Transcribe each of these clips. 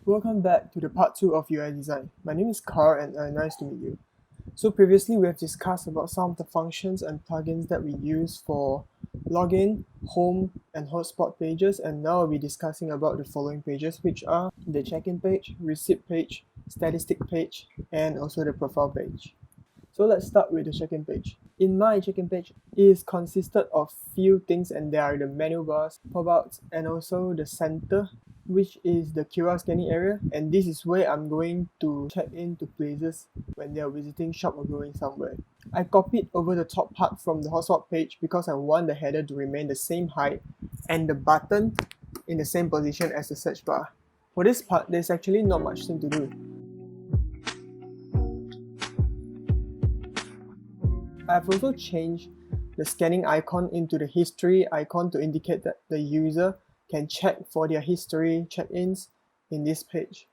Welcome back to the part 2 of UI design. My name is Carl and nice to meet you. So previously we have discussed about some of the functions and plugins that we use for login, home and hotspot pages, and now we'll be discussing about the following pages, which are the check-in page, receipt page, statistic page, and also the profile page. So let's start with the check-in page. In my check-in page, it is consisted of few things, and there are the menu bars, pop-outs, and also the center, which is the QR scanning area, and this is where I'm going to check into places when they are visiting shop or going somewhere. I copied over the top part from the hotspot page because I want the header to remain the same height and the button in the same position as the search bar. For this part, there's actually not much thing to do. I've also changed the scanning icon into the history icon to indicate that the user can check for their history check-ins in this page.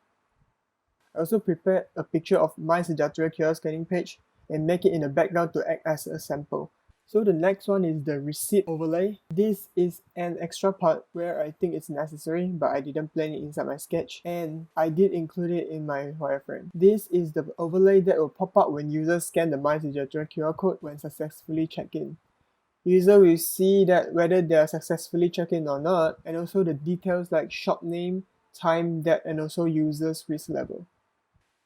I also prepared a picture of my Sejahtera QR scanning page and make it in the background to act as a sample. So the next one is the receipt overlay. This is an extra part where I think it's necessary, but I didn't plan it inside my sketch, and I did include it in my wireframe. This is the overlay that will pop up when users scan the My Sejahtera QR code when successfully check-in. User will see that whether they are successfully check-in or not, and also the details like shop name, time, date, and also user's risk level.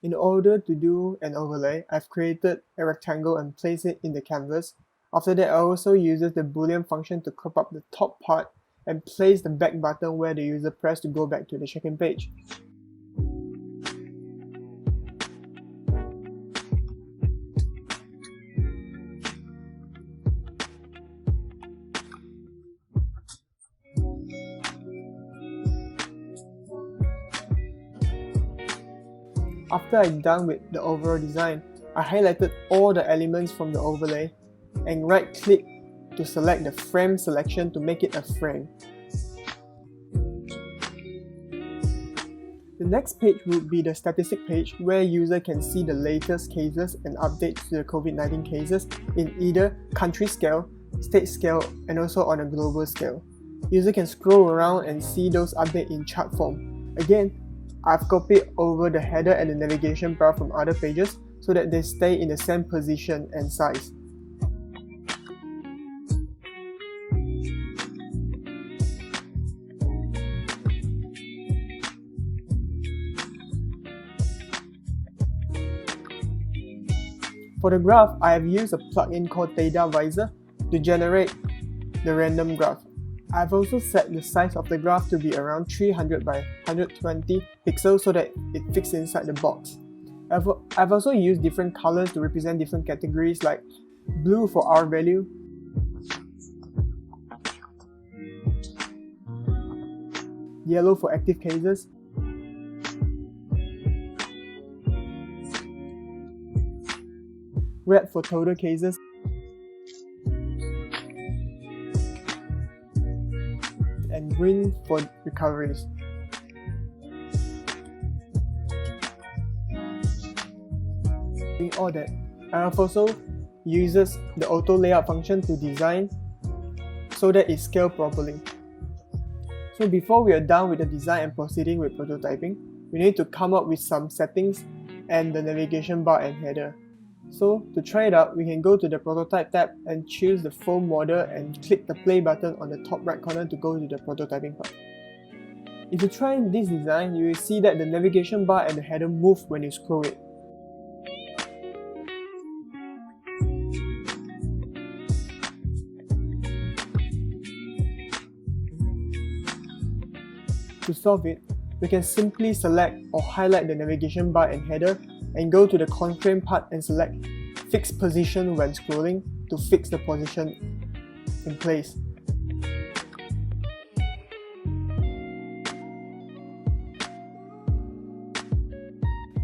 In order to do an overlay, I've created a rectangle and placed it in the canvas. After that, I also use the boolean function to crop up the top part and place the back button where the user pressed to go back to the check-in page. After I'm done with the overall design, I highlighted all the elements from the overlay and right-click to select the frame selection to make it a frame. The next page would be the statistic page, where user can see the latest cases and updates to the COVID-19 cases in either country scale, state scale, and also on a global scale. User can scroll around and see those updates in chart form. Again, I've copied over the header and the navigation bar from other pages so that they stay in the same position and size. For the graph, I have used a plugin called Data Visor to generate the random graph. I've also set the size of the graph to be around 300 by 120 pixels so that it fits inside the box. I've also used different colors to represent different categories, like blue for R value, yellow for active cases, red for total cases, and green for recoveries. Doing all that, I have also uses the auto layout function to design so that it scales properly. So before we are done with the design and proceeding with prototyping, we need to come up with some settings and the navigation bar and header. So to try it out, we can go to the prototype tab and choose the foam model and click the play button on the top right corner to go to the prototyping part. If you try this design, you will see that the navigation bar and the header move when you scroll it. To solve it, we can simply select or highlight the navigation bar and header and go to the constraint part and select Fix Position when scrolling to fix the position in place.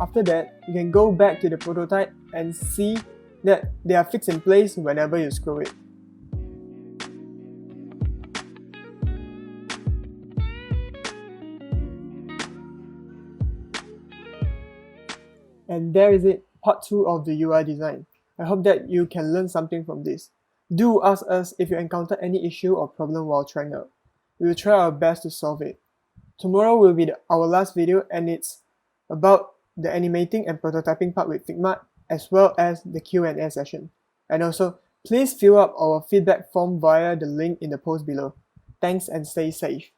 After that, you can go back to the prototype and see that they are fixed in place whenever you scroll it. And there is it, part 2 of the UI design. I hope that you can learn something from this. Do ask us if you encounter any issue or problem while trying out. We will try our best to solve it. Tomorrow will be our last video, and it's about the animating and prototyping part with Figma, as well as the Q&A session. And also, please fill up our feedback form via the link in the post below. Thanks and stay safe.